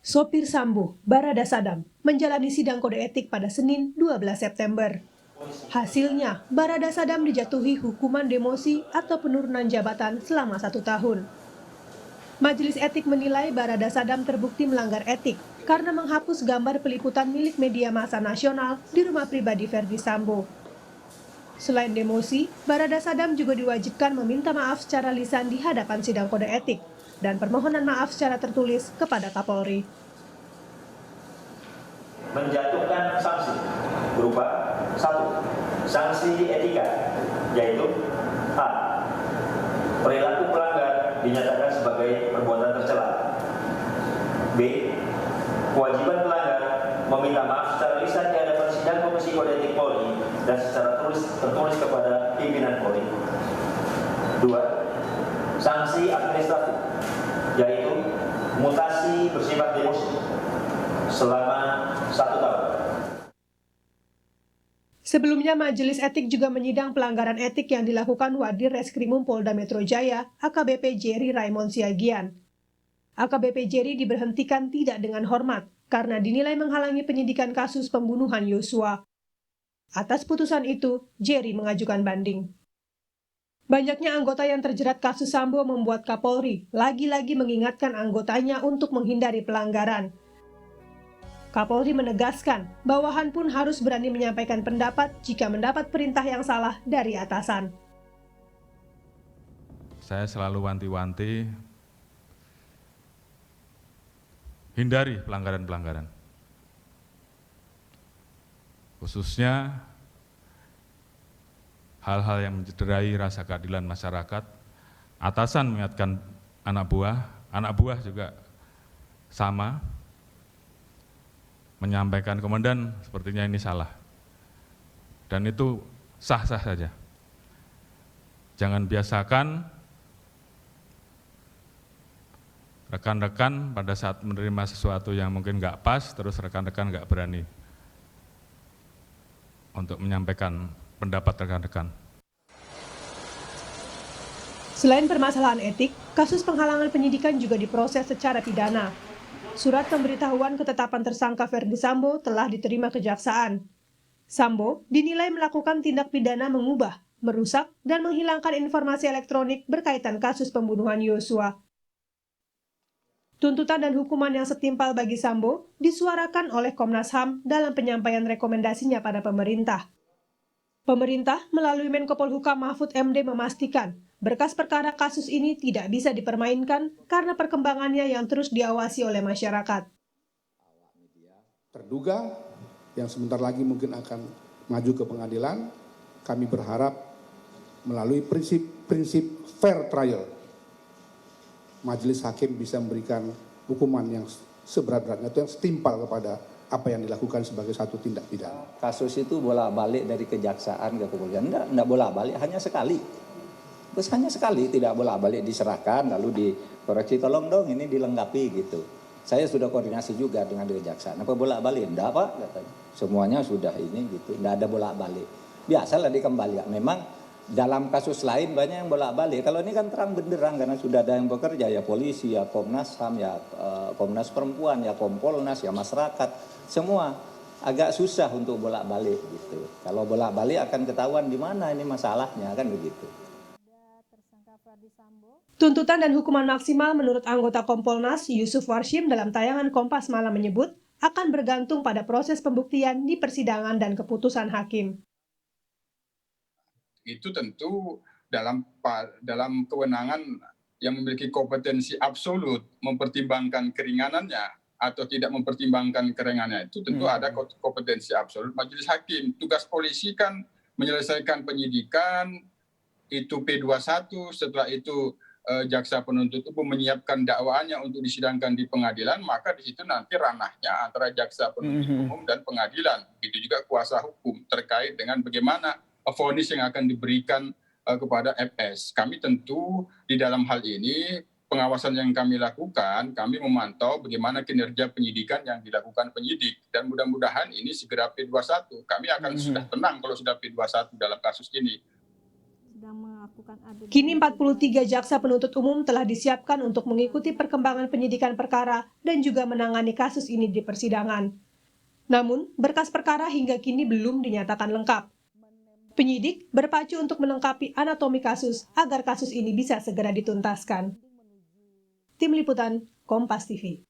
Sopir Sambo, Barada Sadam, menjalani sidang kode etik pada Senin 12 September. Hasilnya, Barada Sadam dijatuhi hukuman demosi atau penurunan jabatan selama 1 tahun. Majelis etik menilai Barada Sadam terbukti melanggar etik karena menghapus gambar peliputan milik media massa nasional di rumah pribadi Verdi Sambo. Selain demosi, Barada Sadam juga diwajibkan meminta maaf secara lisan di hadapan sidang kode etik dan permohonan maaf secara tertulis kepada Kapolri. Menjatuhkan sanksi berupa 1. Sanksi etika, yaitu A. Perilaku pelanggar dinyatakan sebagai perbuatan tercela. B. Kewajiban pelanggar meminta maaf secara lisan di hadapan sidang Komisi Kode Etik Polri dan secara tertulis kepada pimpinan Polri. 2. Sanksi administratif, yaitu mutasi bersifat demosi selama 1 tahun. Sebelumnya, Majelis Etik juga menyidang pelanggaran etik yang dilakukan Wadir Reskrimum Polda Metro Jaya, AKBP Jerry Raymond Siagian. AKBP Jerry diberhentikan tidak dengan hormat karena dinilai menghalangi penyidikan kasus pembunuhan Yosua. Atas putusan itu, Jerry mengajukan banding. Banyaknya anggota yang terjerat kasus Sambo membuat Kapolri lagi-lagi mengingatkan anggotanya untuk menghindari pelanggaran. Kapolri menegaskan, bawahan pun harus berani menyampaikan pendapat jika mendapat perintah yang salah dari atasan. Saya selalu wanti-wanti, hindari pelanggaran-pelanggaran. Khususnya hal-hal yang mencederai rasa keadilan masyarakat. Atasan mengingatkan anak buah juga sama. Menyampaikan komandan sepertinya ini salah. Dan itu sah-sah saja. Jangan biasakan rekan-rekan pada saat menerima sesuatu yang mungkin nggak pas, terus rekan-rekan nggak berani untuk menyampaikan pendapat rekan-rekan. Selain permasalahan etik, kasus penghalangan penyidikan juga diproses secara pidana. Surat pemberitahuan ketetapan tersangka Verdi Sambo telah diterima Kejaksaan. Sambo dinilai melakukan tindak pidana mengubah, merusak, dan menghilangkan informasi elektronik berkaitan kasus pembunuhan Yosua. Tuntutan dan hukuman yang setimpal bagi Sambo disuarakan oleh Komnas HAM dalam penyampaian rekomendasinya pada pemerintah. Pemerintah melalui Menko Polhukam Mahfud MD memastikan berkas perkara kasus ini tidak bisa dipermainkan karena perkembangannya yang terus diawasi oleh masyarakat. Terduga yang sebentar lagi mungkin akan maju ke pengadilan, kami berharap melalui prinsip fair trial, majelis hakim bisa memberikan hukuman yang seberat-beratnya, itu yang setimpal kepada apa yang dilakukan sebagai satu tindak pidana. Kasus itu bolak-balik dari kejaksaan ke kepolisian, enggak bolak-balik, hanya sekali. Terus hanya sekali, tidak bolak-balik diserahkan, lalu dikoreksi, tolong dong ini dilengkapi gitu. Saya sudah koordinasi juga dengan kejaksaan, apa bolak-balik? Enggak Pak, katanya. Semuanya sudah ini gitu, enggak ada bolak-balik. Biasalah dikembalikan, memang dalam kasus lain banyak yang bolak-balik. Kalau ini kan terang benderang karena sudah ada yang bekerja, ya polisi, ya Komnas HAM, ya Komnas Perempuan, ya Kompolnas, ya masyarakat, semua agak susah untuk bolak-balik gitu. Kalau bolak-balik akan ketahuan di mana ini masalahnya, kan begitu. Tuntutan dan hukuman maksimal menurut anggota Kompolnas Yusuf Warshim dalam tayangan Kompas Malam menyebut akan bergantung pada proses pembuktian di persidangan dan keputusan hakim. Itu tentu dalam kewenangan yang memiliki kompetensi absolut mempertimbangkan keringanannya atau tidak mempertimbangkan keringanannya, itu tentu ada kompetensi absolut majelis hakim. Tugas polisi kan menyelesaikan penyidikan, itu P21, setelah itu jaksa penuntut umum menyiapkan dakwaannya untuk disidangkan di pengadilan, maka di situ nanti ranahnya antara jaksa penuntut umum dan pengadilan. Begitu juga kuasa hukum terkait dengan bagaimana vonis yang akan diberikan kepada FS. Kami tentu di dalam hal ini, pengawasan yang kami lakukan, kami memantau bagaimana kinerja penyidikan yang dilakukan penyidik. Dan mudah-mudahan ini segera P21. Kami akan sudah tenang kalau sudah P21 dalam kasus ini. Kini 43 jaksa penuntut umum telah disiapkan untuk mengikuti perkembangan penyidikan perkara dan juga menangani kasus ini di persidangan. Namun, berkas perkara hingga kini belum dinyatakan lengkap. Penyidik berpacu untuk melengkapi anatomi kasus agar kasus ini bisa segera dituntaskan. Tim Liputan, Kompas TV.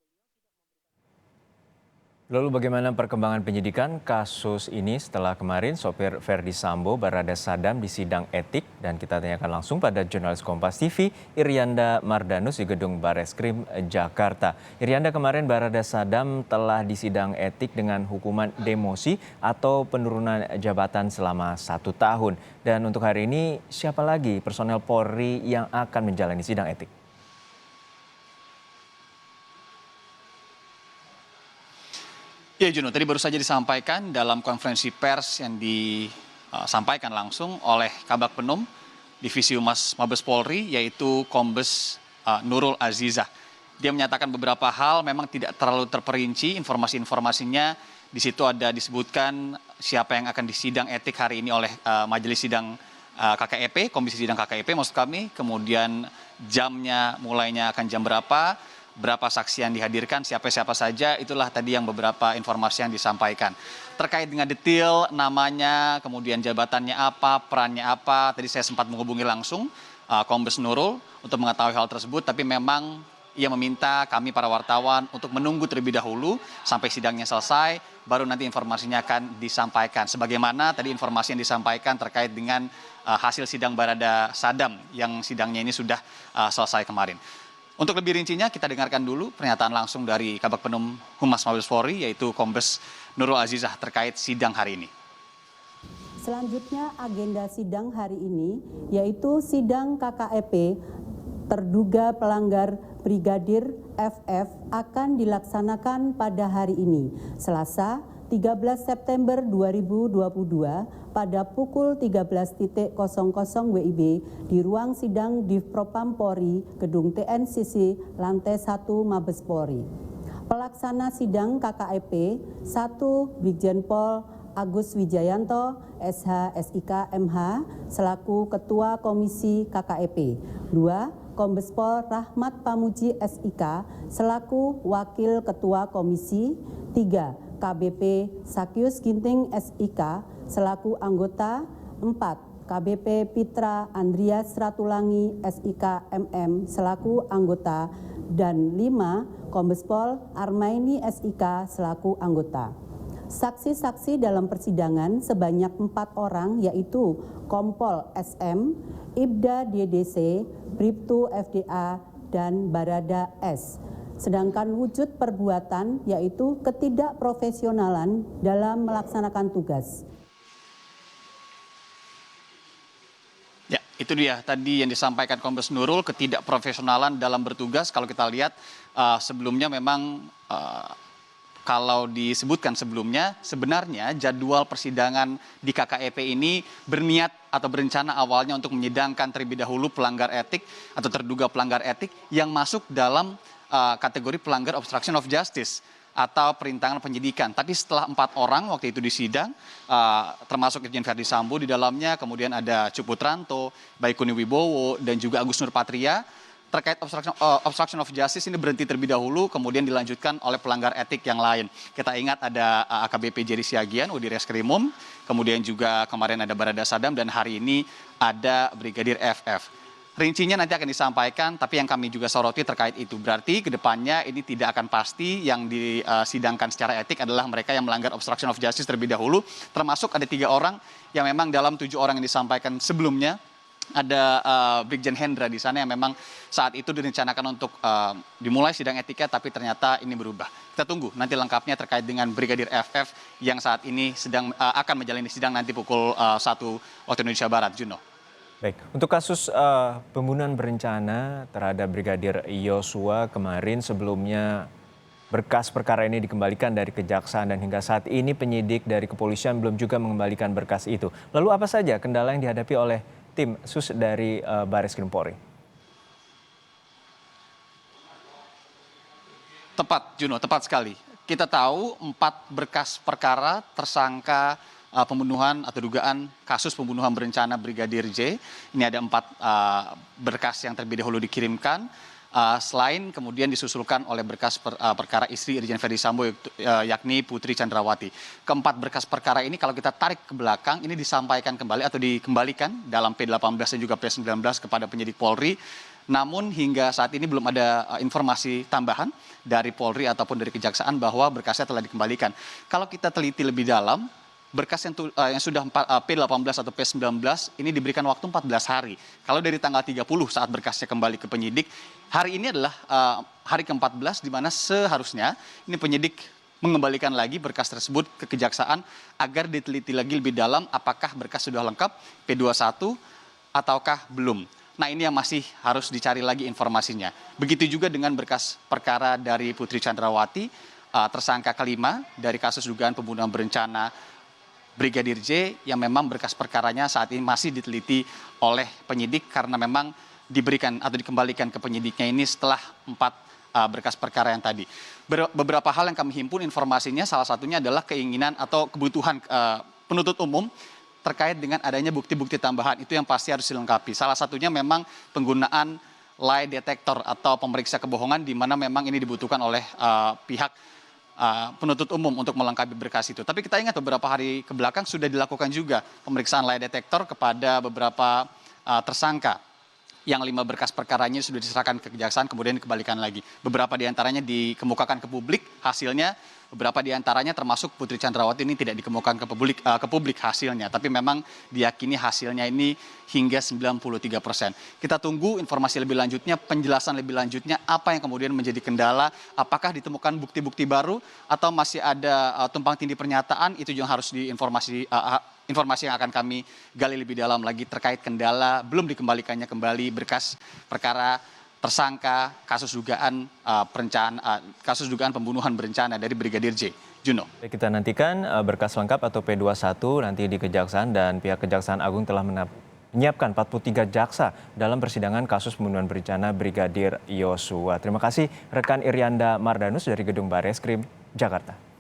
Lalu bagaimana perkembangan penyidikan kasus ini setelah kemarin sopir Ferdi Sambo Barada Sadam di sidang etik, dan kita tanyakan langsung pada jurnalis Kompas TV Irianda Mardanus di Gedung Bareskrim Jakarta. Irianda, kemarin Barada Sadam telah disidang etik dengan hukuman demosi atau penurunan jabatan selama 1 tahun. Dan untuk hari ini siapa lagi personel Polri yang akan menjalani sidang etik? Ya Juno, tadi baru saja disampaikan dalam konferensi pers yang disampaikan langsung oleh Kabak Penum Divisi Humas Mabes Polri, yaitu Kombes Nurul Azizah. Dia menyatakan beberapa hal memang tidak terlalu terperinci informasi-informasinya. Di situ ada disebutkan siapa yang akan disidang etik hari ini oleh Majelis Sidang KKEP, Komisi Sidang KKEP maksud kami. Kemudian jamnya mulainya akan jam berapa saksi yang dihadirkan, siapa-siapa saja, itulah tadi yang beberapa informasi yang disampaikan. Terkait dengan detail namanya, kemudian jabatannya apa, perannya apa, tadi saya sempat menghubungi langsung Kombes Nurul untuk mengetahui hal tersebut, tapi memang ia meminta kami para wartawan untuk menunggu terlebih dahulu sampai sidangnya selesai, baru nanti informasinya akan disampaikan. Sebagaimana tadi informasi yang disampaikan terkait dengan hasil sidang Barada Sadam yang sidangnya ini sudah selesai kemarin. Untuk lebih rincinya kita dengarkan dulu pernyataan langsung dari Kabak Penum Humas Mabes Polri, yaitu Kombes Nurul Azizah terkait sidang hari ini. Selanjutnya agenda sidang hari ini yaitu sidang KKEP terduga pelanggar Brigadir FF akan dilaksanakan pada hari ini, Selasa 13 September 2022 pada pukul 13.00 WIB di ruang sidang Divpropam Polri, Gedung TNCC, lantai 1 Mabes Polri. Pelaksana sidang KKEP 1 Brigjen Pol Agus Wijayanto, SH SIK MH, selaku Ketua Komisi KKEP. 2. Kombes Pol Rahmat Pamuji SIK, selaku Wakil Ketua Komisi. 3. KBP Sakyus Ginting SIK selaku anggota. 4. KBP Pitra Andrias Ratulangi SIK MM selaku anggota. Dan 5. Kombes Pol Armaini SIK selaku anggota. Saksi-saksi dalam persidangan sebanyak 4 orang, yaitu Kompol SM, Ibda DDC, Bribtu FDA, dan Barada S. Sedangkan wujud perbuatan yaitu ketidakprofesionalan dalam melaksanakan tugas. Ya, itu dia tadi yang disampaikan Kombes Nurul, ketidakprofesionalan dalam bertugas. Kalau kita lihat sebelumnya memang kalau disebutkan sebelumnya, sebenarnya jadwal persidangan di KKEP ini berniat atau berencana awalnya untuk menyidangkan terlebih dahulu pelanggar etik atau terduga pelanggar etik yang masuk dalam kategori pelanggar obstruction of justice atau perintangan penyidikan. Tapi setelah 4 orang waktu itu disidang, termasuk Irjen Ferdi Sambo di dalamnya, kemudian ada Cuputranto, Baikuni Wibowo, dan juga Agus Nurpatria, terkait obstruction of justice ini berhenti terlebih dahulu, kemudian dilanjutkan oleh pelanggar etik yang lain. Kita ingat ada AKBP Jerry Siagian, di Reskrimum, kemudian juga kemarin ada Barada Sadam, dan hari ini ada Brigadir FF. Rincinya nanti akan disampaikan, tapi yang kami juga soroti terkait itu. Berarti ke depannya ini tidak akan pasti, yang disidangkan secara etik adalah mereka yang melanggar obstruction of justice terlebih dahulu, termasuk ada 3 orang yang memang dalam 7 orang yang disampaikan sebelumnya, ada Brigjen Hendra di sana yang memang saat itu direncanakan untuk dimulai sidang etika, tapi ternyata ini berubah. Kita tunggu nanti lengkapnya terkait dengan Brigadir FF yang saat ini sedang akan menjalani sidang nanti pukul 1 waktu Indonesia Barat, Juno. Baik, untuk kasus pembunuhan berencana terhadap Brigadir Yosua kemarin, sebelumnya berkas perkara ini dikembalikan dari Kejaksaan dan hingga saat ini penyidik dari kepolisian belum juga mengembalikan berkas itu. Lalu apa saja kendala yang dihadapi oleh tim sus dari Bareskrim Polri? Tepat, Juno, tepat sekali. Kita tahu 4 berkas perkara tersangka pembunuhan atau dugaan kasus pembunuhan berencana Brigadir J. Ini ada 4 berkas yang terlebih dahulu dikirimkan. Selain kemudian disusulkan oleh berkas perkara istri Irjen Verdi Sambo yakni Putri Chandrawati. Keempat berkas perkara ini kalau kita tarik ke belakang ini disampaikan kembali atau dikembalikan dalam P18 dan juga P19 kepada penyidik Polri. Namun hingga saat ini belum ada informasi tambahan dari Polri ataupun dari Kejaksaan bahwa berkasnya telah dikembalikan. Kalau kita teliti lebih dalam, berkas yang sudah P18 atau P19 ini diberikan waktu 14 hari. Kalau dari tanggal 30 saat berkasnya kembali ke penyidik, hari ini adalah hari ke-14 di mana seharusnya ini penyidik mengembalikan lagi berkas tersebut ke Kejaksaan agar diteliti lagi lebih dalam apakah berkas sudah lengkap P21 ataukah belum. Nah, ini yang masih harus dicari lagi informasinya. Begitu juga dengan berkas perkara dari Putri Chandrawati, tersangka kelima dari kasus dugaan pembunuhan berencana Brigadir J, yang memang berkas perkaranya saat ini masih diteliti oleh penyidik karena memang diberikan atau dikembalikan ke penyidiknya ini setelah 4 berkas perkara yang tadi. Beberapa hal yang kami himpun informasinya, salah satunya adalah keinginan atau kebutuhan penuntut umum terkait dengan adanya bukti-bukti tambahan, itu yang pasti harus dilengkapi. Salah satunya memang penggunaan lie detector atau pemeriksa kebohongan, di mana memang ini dibutuhkan oleh pihak penuntut umum untuk melengkapi berkas itu. Tapi kita ingat beberapa hari kebelakang sudah dilakukan juga pemeriksaan lie detector kepada beberapa tersangka. Yang 5 berkas perkaranya sudah diserahkan ke Kejaksaan, kemudian dikembalikan lagi. Beberapa diantaranya dikemukakan ke publik, hasilnya beberapa diantaranya termasuk Putri Chandrawati ini tidak dikemukakan ke publik hasilnya. Tapi memang diyakini hasilnya ini hingga 93%. Kita tunggu informasi lebih lanjutnya, penjelasan lebih lanjutnya, apa yang kemudian menjadi kendala, apakah ditemukan bukti-bukti baru atau masih ada tumpang tindih pernyataan, itu juga harus informasi yang akan kami gali lebih dalam lagi terkait kendala belum dikembalikannya kembali berkas perkara tersangka kasus dugaan kasus dugaan pembunuhan berencana dari Brigadir J. Juno. Kita nantikan berkas lengkap atau P21 nanti di Kejaksaan, dan pihak Kejaksaan Agung telah menyiapkan 43 jaksa dalam persidangan kasus pembunuhan berencana Brigadir Yosua. Terima kasih rekan Irianda Mardanus dari Gedung Bareskrim, Jakarta.